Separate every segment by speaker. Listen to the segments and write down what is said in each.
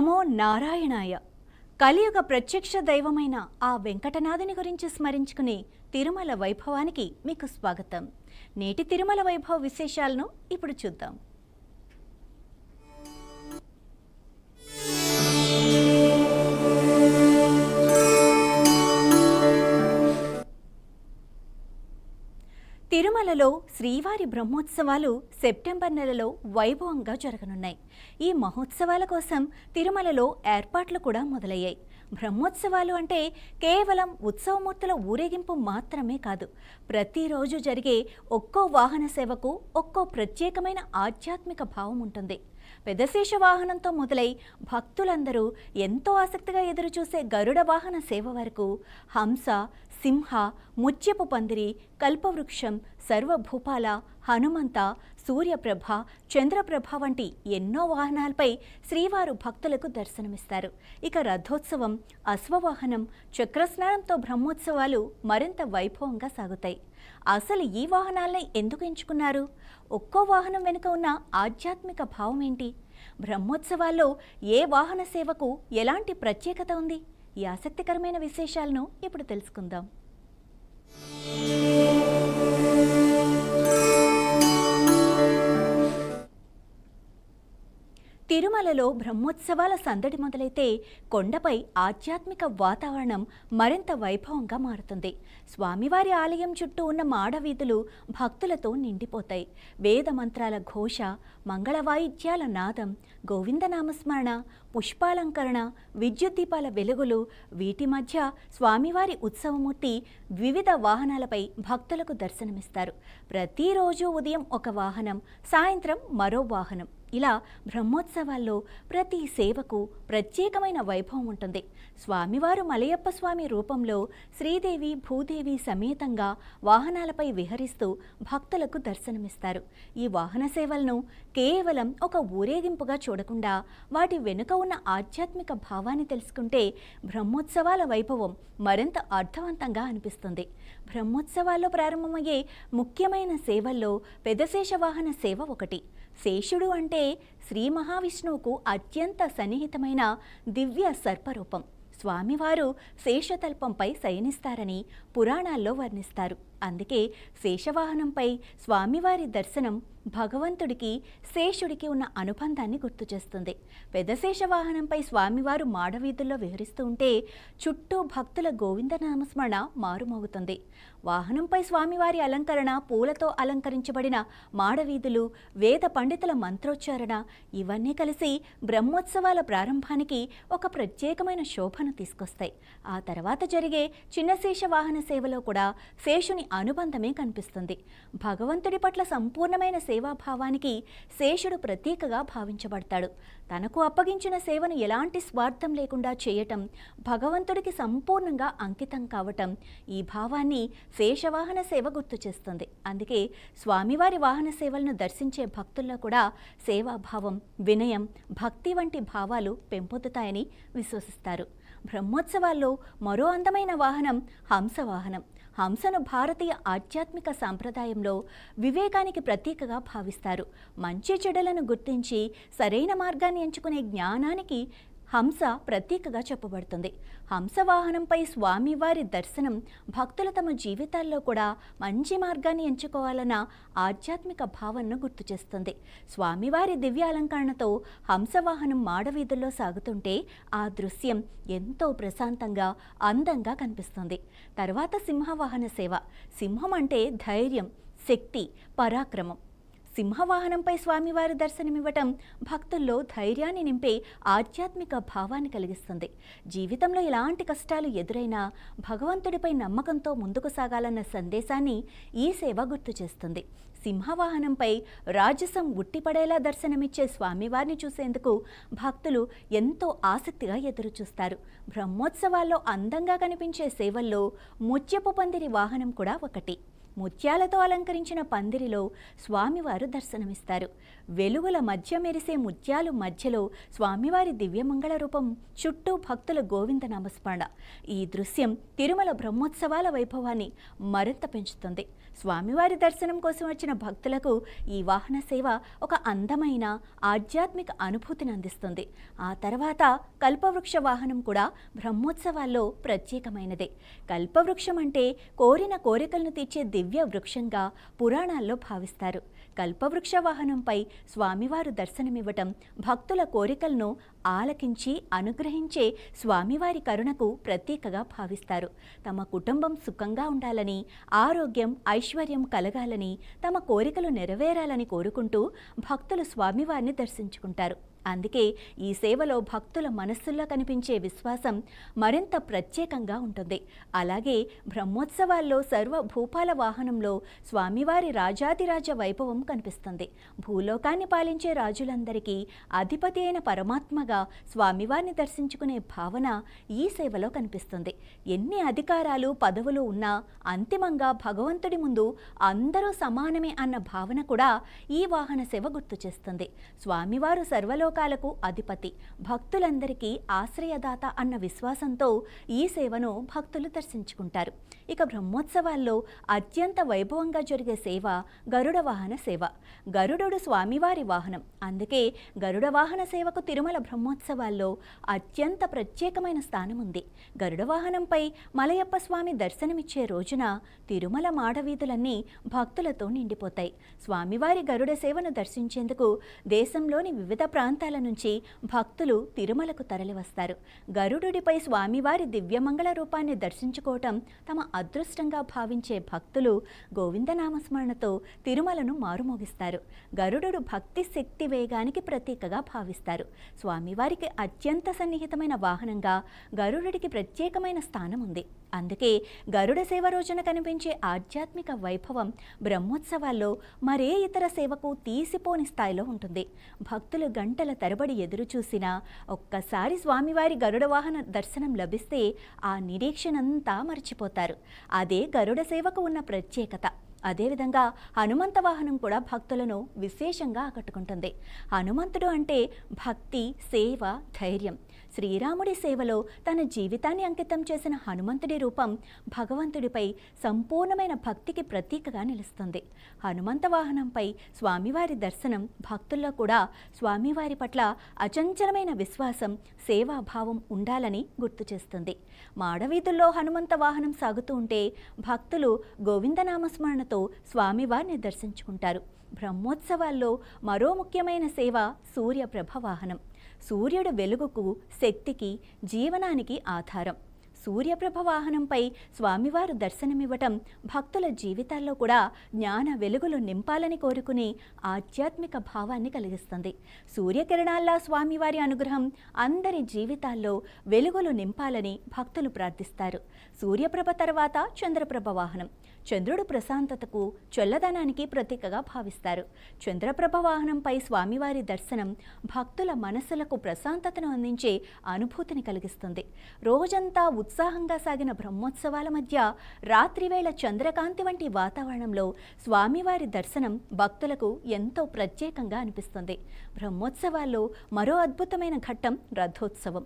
Speaker 1: నమో నారాయణాయ. కలియుగ ప్రత్యక్ష దైవమైన ఆ వెంకటనాథుని గురించి స్మరించుకునే తిరుమల వైభవానికి మీకు స్వాగతం. నేటి తిరుమల వైభవ విశేషాలను ఇప్పుడు చూద్దాం. తిరుమలలో శ్రీవారి బ్రహ్మోత్సవాలు సెప్టెంబర్ నెలలో వైభవంగా జరగనున్నాయి. ఈ మహోత్సవాల కోసం తిరుమలలో ఏర్పాట్లు కూడా మొదలయ్యాయి. బ్రహ్మోత్సవాలు అంటే కేవలం ఉత్సవమూర్తుల ఊరేగింపు మాత్రమే కాదు, ప్రతిరోజు జరిగే ఒక్కో వాహన సేవకు ఒక్కో ప్రత్యేకమైన ఆధ్యాత్మిక భావం ఉంటుంది. పెదశేష వాహనంతో మొదలై భక్తులందరూ ఎంతో ఆసక్తిగా ఎదురుచూసే గరుడ వాహన సేవ వరకు హంస, సింహ, ముత్యపు పందిరి, కల్పవృక్షం, సర్వభూపాల, హనుమంత, సూర్యప్రభ, చంద్రప్రభ వంటి ఎన్నో వాహనాలపై శ్రీవారు భక్తులకు దర్శనమిస్తారు. ఇక రథోత్సవం, అశ్వవాహనం, చక్రస్నానంతో బ్రహ్మోత్సవాలు మరింత వైభవంగా సాగుతాయి. అసలు ఈ వాహనాలని ఎందుకు ఎంచుకున్నారు? ఒక్కో వాహనం వెనుక ఉన్న ఆధ్యాత్మిక భావం ఏంటి? బ్రహ్మోత్సవాల్లో ఏ వాహన సేవకు ఎలాంటి ప్రత్యేకత ఉంది? ఈ ఆసక్తికరమైన విశేషాలను ఇప్పుడు తెలుసుకుందాం. తిరుమలలో బ్రహ్మోత్సవాల సందడి మొదలైతే కొండపై ఆధ్యాత్మిక వాతావరణం మరింత వైభవంగా మారుతుంది. స్వామివారి ఆలయం చుట్టూ ఉన్న మాడవీధులు భక్తులతో నిండిపోతాయి. వేద మంత్రాల ఘోష, మంగళవాయిద్యాల నాదం, గోవిందనామస్మరణ, పుష్పాలంకరణ, విద్యుత్ దీపాల వెలుగులు, వీటి మధ్య స్వామివారి ఉత్సవమూర్తి వివిధ వాహనాలపై భక్తులకు దర్శనమిస్తారు. ప్రతిరోజు ఉదయం ఒక వాహనం, సాయంత్రం మరో వాహనం. ఇలా బ్రహ్మోత్సవాల్లో ప్రతి సేవకు ప్రత్యేకమైన వైభవం ఉంటుంది. స్వామివారు మలయప్ప స్వామి రూపంలో శ్రీదేవి, భూదేవి సమేతంగా వాహనాలపై విహరిస్తూ భక్తులకు దర్శనమిస్తారు. ఈ వాహన సేవలను కేవలం ఒక ఊరేగింపుగా చూడకుండా వాటి వెనుక ఉన్న ఆధ్యాత్మిక భావాన్ని తెలుసుకుంటే బ్రహ్మోత్సవాల వైభవం మరింత అర్థవంతంగా అనిపిస్తుంది. బ్రహ్మోత్సవాల్లో ప్రారంభమయ్యే ముఖ్యమైన సేవల్లో పెదశేష వాహన సేవ ఒకటి. శేషుడు అంటే శ్రీ మహావిష్ణువుకు అత్యంత సన్నిహితమైన దివ్య సర్పరూపం. స్వామివారు శేషతల్పంపై శయనిస్తారని పురాణాల్లో వర్ణిస్తారు. అందుకే శేషవాహనంపై స్వామివారి దర్శనం భగవంతుడికి, శేషుడికి ఉన్న అనుబంధాన్ని గుర్తు చేస్తుంది. పెదశేష వాహనంపై స్వామివారు మాడవీధుల్లో విహరిస్తూ ఉంటే చుట్టూ భక్తుల గోవిందనామస్మరణ మారుమోగుతుంది. వాహనంపై స్వామివారి అలంకరణ, పూలతో అలంకరించబడిన మాడవీధులు, వేద పండితుల మంత్రోచ్చారణ ఇవన్నీ కలిసి బ్రహ్మోత్సవాల ప్రారంభానికి ఒక ప్రత్యేకమైన శోభను తీసుకొస్తాయి. ఆ తర్వాత జరిగే చిన్నశేష వాహన సేవలో కూడా శేషుని అనుబంధమే కనిపిస్తుంది. భగవంతుడి పట్ల సంపూర్ణమైన సేవాభావానికి శేషుడు ప్రతీకగా భావించబడతాడు. తనకు అప్పగించిన సేవను ఎలాంటి స్వార్థం లేకుండా చేయటం, భగవంతుడికి సంపూర్ణంగా అంకితం కావటం, ఈ భావాన్ని శేషవాహన సేవ గుర్తు చేస్తుంది. అందుకే స్వామివారి వాహన సేవలను దర్శించే భక్తుల్లో కూడా సేవాభావం, వినయం, భక్తి వంటి భావాలు పెంపొందుతాయని విశ్వసిస్తారు. బ్రహ్మోత్సవాల్లో మరో అందమైన వాహనం హంసవాహనం. హంసను భారతీయ ఆధ్యాత్మిక సాంప్రదాయంలో వివేకానికి ప్రతీకగా భావిస్తారు. మంచి చెడులను గుర్తించి సరైన మార్గాన్ని ఎంచుకునే జ్ఞానానికి హంస ప్రతీకగా చెప్పబడుతుంది. హంసవాహనంపై స్వామివారి దర్శనం భక్తులు తమ జీవితాల్లో కూడా మంచి మార్గాన్ని ఎంచుకోవాలన్న ఆధ్యాత్మిక భావనను గుర్తు చేస్తుంది. స్వామివారి దివ్య అలంకరణతో హంసవాహనం మాడవీధుల్లో సాగుతుంటే ఆ దృశ్యం ఎంతో ప్రశాంతంగా, అందంగా కనిపిస్తుంది. తర్వాత సింహవాహన సేవ. సింహం అంటే ధైర్యం, శక్తి, పరాక్రమం. సింహవాహనంపై స్వామివారి దర్శనమివ్వటం భక్తుల్లో ధైర్యాన్ని నింపే ఆధ్యాత్మిక భావాన్ని కలిగిస్తుంది. జీవితంలో ఎలాంటి కష్టాలు ఎదురైనా భగవంతుడిపై నమ్మకంతో ముందుకు సాగాలన్న సందేశాన్ని ఈ సేవ గుర్తు చేస్తుంది. సింహవాహనంపై రాజసం ఉట్టిపడేలా దర్శనమిచ్చే స్వామివారిని చూసేందుకు భక్తులు ఎంతో ఆసక్తిగా ఎదురుచూస్తారు. బ్రహ్మోత్సవాల్లో అందంగా కనిపించే సేవల్లో ముత్యపు పందిరి వాహనం కూడా ఒకటి. ముత్యాలతో అలంకరించిన పందిరిలో స్వామివారు దర్శనమిస్తారు. వెలుగుల మధ్య మెరిసే ముత్యాలు మధ్యలో స్వామివారి దివ్యమంగళ రూపం, చుట్టూ భక్తుల గోవింద నామస్మరణ. ఈ దృశ్యం తిరుమల బ్రహ్మోత్సవాల వైభవాన్ని మరింత పెంచుతుంది. స్వామివారి దర్శనం కోసం వచ్చిన భక్తులకు ఈ వాహన సేవ ఒక అందమైన ఆధ్యాత్మిక అనుభూతిని అందిస్తుంది. ఆ తర్వాత కల్పవృక్ష వాహనం కూడా బ్రహ్మోత్సవాల్లో ప్రత్యేకమైనదే. కల్పవృక్షం అంటే కోరిన కోరికలను తీర్చే దివ్య వృక్షంగా పురాణాల్లో భావిస్తారు. కల్పవృక్ష వాహనంపై స్వామివారు దర్శనమివ్వటం భక్తుల కోరికలను ఆలకించి అనుగ్రహించే స్వామివారి కరుణకు ప్రతీకగా భావిస్తారు. తమ కుటుంబం సుఖంగా ఉండాలని, ఆరోగ్యం ఐశ్వర్యం కలగాలని, తమ కోరికలు నెరవేరాలని కోరుకుంటూ భక్తులు స్వామివారిని దర్శించుకుంటారు. అందుకే ఈ సేవలో భక్తుల మనస్సుల్లో కనిపించే విశ్వాసం మరింత ప్రత్యేకంగా ఉంటుంది. అలాగే బ్రహ్మోత్సవాల్లో సర్వభూపాల వాహనంలో స్వామివారి రాజాదిరాజ వైభవం కనిపిస్తుంది. భూలోకాన్ని పాలించే రాజులందరికీ అధిపతి అయిన పరమాత్మగా స్వామివారిని దర్శించుకునే భావన ఈ సేవలో కనిపిస్తుంది. ఎన్ని అధికారాలు పదవులు ఉన్నా అంతిమంగా భగవంతుడి ముందు అందరూ సమానమే అన్న భావన కూడా ఈ వాహన సేవ గుర్తు చేస్తుంది. స్వామివారు సర్వలో కాలకు అధిపతి, భక్తులందరికీ ఆశ్రయదాత అన్న విశ్వాసంతో ఈ సేవను భక్తులు దర్శించుకుంటారు. ఇక బ్రహ్మోత్సవాల్లో అత్యంత వైభవంగా జరిగే సేవ గరుడ వాహన సేవ. గరుడు స్వామివారి వాహనం. అందుకే గరుడ వాహన సేవకు తిరుమల బ్రహ్మోత్సవాల్లో అత్యంత ప్రత్యేకమైన స్థానం ఉంది. గరుడ వాహనంపై మలయప్ప స్వామి దర్శనమిచ్చే రోజున తిరుమల మాడవీధులన్నీ భక్తులతో నిండిపోతాయి. స్వామివారి గరుడ సేవను దర్శించేందుకు దేశంలోని వివిధ ప్రాంతాల నుంచి భక్తులు తిరుమలకు తరలివస్తారు. గరుడుడిపై స్వామివారి దివ్యమంగళ రూపాన్ని దర్శించుకోవటం తమ అదృష్టంగా భావించే భక్తులు గోవిందనామస్మరణతో తిరుమలను మారుమోగిస్తారు. గరుడు భక్తి శక్తి వేగానికి ప్రతీకగా భావిస్తారు. స్వామివారికి అత్యంత సన్నిహితమైన వాహనంగా గరుడుడికి ప్రత్యేకమైన స్థానం ఉంది. అందుకే గరుడ సేవ రోజున కనిపించే ఆధ్యాత్మిక వైభవం బ్రహ్మోత్సవాల్లో మరే ఇతర సేవకు తీసిపోని స్థాయిలో ఉంటుంది. భక్తులు గంటల తరబడి ఎదురు చూసినా ఒక్కసారి స్వామివారి గరుడ వాహన దర్శనం లభిస్తే ఆ నిరీక్షణంతా మర్చిపోతారు. అదే గరుడ సేవకు ఉన్న ప్రత్యేకత. అదేవిధంగా హనుమంత వాహనం కూడా భక్తులను విశేషంగా ఆకట్టుకుంటుంది. హనుమంతుడు అంటే భక్తి, సేవ, ధైర్యం. శ్రీరాముడి సేవలో తన జీవితాన్ని అంకితం చేసిన హనుమంతుడి రూపం భగవంతుడిపై సంపూర్ణమైన భక్తికి ప్రతీకగా నిలుస్తుంది. హనుమంత వాహనంపై స్వామివారి దర్శనం భక్తుల్లో కూడా స్వామివారి పట్ల అచంచలమైన విశ్వాసం, సేవాభావం ఉండాలని గుర్తు చేస్తుంది. మాడవీధుల్లో హనుమంత వాహనం సాగుతూ ఉంటే భక్తులు గోవిందనామస్మరణతో స్వామివారిని దర్శించుకుంటారు. బ్రహ్మోత్సవాల్లో మరో ముఖ్యమైన సేవ సూర్యప్రభ వాహనం. సూర్యుడు వెలుగుకు, శక్తికి, జీవనానికి ఆధారం. సూర్యప్రభ వాహనంపై స్వామివారు దర్శనమివ్వటం భక్తుల జీవితాల్లో కూడా జ్ఞాన వెలుగులు నింపాలని కోరుకుని ఆధ్యాత్మిక భావాన్ని కలిగిస్తుంది. సూర్యకిరణాల్లా స్వామివారి అనుగ్రహం అందరి జీవితాల్లో వెలుగులు నింపాలని భక్తులు ప్రార్థిస్తారు. సూర్యప్రభ తర్వాత చంద్రప్రభ వాహనం. చంద్రుడు ప్రశాంతతకు, చల్లదనానికి ప్రతీకగా భావిస్తారు. చంద్రప్రభ వాహనంపై స్వామివారి దర్శనం భక్తుల మనస్సులకు ప్రశాంతతను అందించే అనుభూతిని కలిగిస్తుంది. రోజంతా ఉత్సాహంగా సాగిన బ్రహ్మోత్సవాల మధ్య రాత్రివేళ చంద్రకాంతి వంటి వాతావరణంలో స్వామివారి దర్శనం భక్తులకు ఎంతో ప్రత్యేకంగా అనిపిస్తుంది. బ్రహ్మోత్సవాల్లో మరో అద్భుతమైన ఘట్టం రథోత్సవం.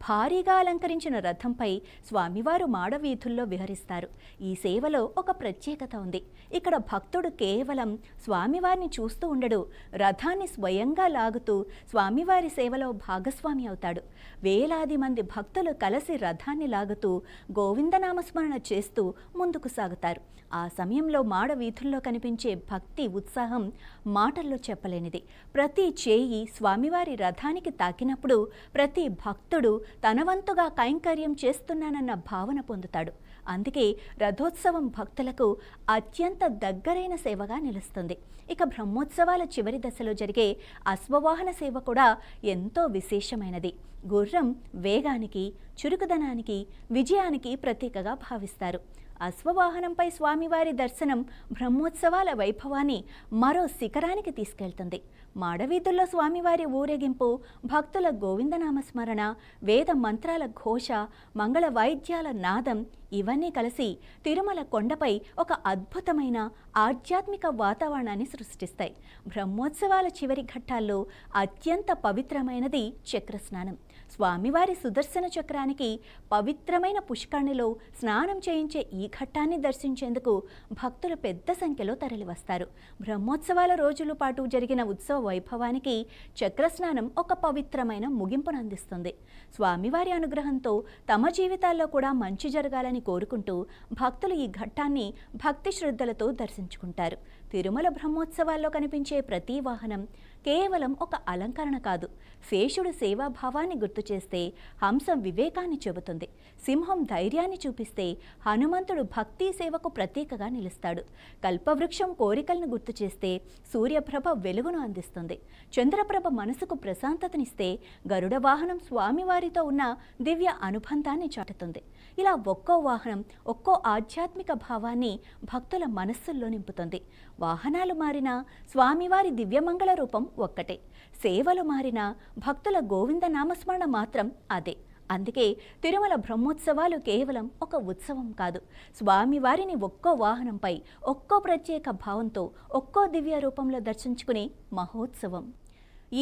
Speaker 1: భారీగా అలంకరించిన రథంపై స్వామివారు మాడవీధుల్లో విహరిస్తారు. ఈ సేవలో ఒక ప్రత్యేకత ఉంది. ఇక్కడ భక్తుడు కేవలం స్వామివారిని చూస్తూ ఉండడు, రథాన్ని స్వయంగా లాగుతూ స్వామివారి సేవలో భాగస్వామి అవుతాడు. వేలాది మంది భక్తులు కలిసి రథాన్ని లాగుతూ గోవిందనామస్మరణ చేస్తూ ముందుకు సాగుతారు. ఆ సమయంలో మాడవీధుల్లో కనిపించే భక్తి ఉత్సాహం మాటల్లో చెప్పలేనిది. ప్రతి చేయి స్వామివారి రథానికి తాకినప్పుడు ప్రతి భక్తుడు తన వంతుగా కైంకర్యం చేస్తున్నానన్న భావన పొందుతాడు. అందుకే రథోత్సవం భక్తులకు అత్యంత దగ్గరైన సేవగా నిలుస్తుంది. ఇక బ్రహ్మోత్సవాల చివరి దశలో జరిగే అశ్వవాహన సేవ కూడా ఎంతో విశేషమైనది. గుర్రం వేగానికి, చురుకుదనానికి, విజయానికి ప్రతీకగా భావిస్తారు. అశ్వవాహనంపై స్వామివారి దర్శనం బ్రహ్మోత్సవాల వైభవాన్ని మరో శిఖరానికి తీసుకెళ్తుంది. మాడవీధుల్లో స్వామివారి ఊరేగింపు, భక్తుల గోవిందనామస్మరణ, వేద మంత్రాల ఘోష, మంగళ వాయిద్యాల నాదం ఇవన్నీ కలిసి తిరుమల కొండపై ఒక అద్భుతమైన ఆధ్యాత్మిక వాతావరణాన్ని సృష్టిస్తాయి. బ్రహ్మోత్సవాల చివరి ఘట్టాల్లో అత్యంత పవిత్రమైనది చక్రస్నానం. స్వామివారి సుదర్శన చక్రానికి పవిత్రమైన పుష్కరిణిలో స్నానం చేయించే ఈ ఘట్టాన్ని దర్శించేందుకు భక్తులు పెద్ద సంఖ్యలో తరలివస్తారు. బ్రహ్మోత్సవాల రోజుల పాటు జరిగిన ఉత్సవ వైభవానికి చక్రస్నానం ఒక పవిత్రమైన ముగింపును అందిస్తుంది. స్వామివారి అనుగ్రహంతో తమ జీవితాల్లో కూడా మంచి జరగాలని కోరుకుంటూ భక్తులు ఈ ఘట్టాన్ని భక్తి శ్రద్ధలతో దర్శించుకుంటారు. తిరుమల బ్రహ్మోత్సవాల్లో కనిపించే ప్రతి వాహనం కేవలం ఒక అలంకరణ కాదు. శేషుడు సేవాభావాన్ని గుర్తు చేస్తే హంసం వివేకాన్ని చెబుతుంది. సింహం ధైర్యాన్ని చూపిస్తే హనుమంతుడు భక్తి సేవకు ప్రతీకగా నిలుస్తాడు. కల్పవృక్షం కోరికలను గుర్తు చేస్తే సూర్యప్రభ వెలుగును అందిస్తుంది. చంద్రప్రభ మనసుకు ప్రశాంతతనిస్తే గరుడ వాహనం స్వామివారితో ఉన్న దివ్య అనుబంధాన్ని చాటుతుంది. ఇలా ఒక్కో వాహనం ఒక్కో ఆధ్యాత్మిక భావాన్ని భక్తుల మనస్సుల్లో నింపుతుంది. వాహనాలు మారినా స్వామివారి దివ్యమంగళ రూపం ఒక్కటే. సేవలు మారినా భక్తుల గోవింద నామస్మరణ మాత్రం అదే. అందుకే తిరుమల బ్రహ్మోత్సవాలు కేవలం ఒక ఉత్సవం కాదు, స్వామివారిని ఒక్కో వాహనంపై ఒక్కో ప్రత్యేక భావంతో ఒక్కో దివ్య రూపంలో దర్శించుకునే మహోత్సవం.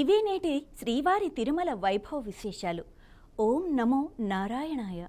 Speaker 1: ఇవే నేటి శ్రీవారి తిరుమల వైభవ విశేషాలు. ఓం నమో నారాయణాయ.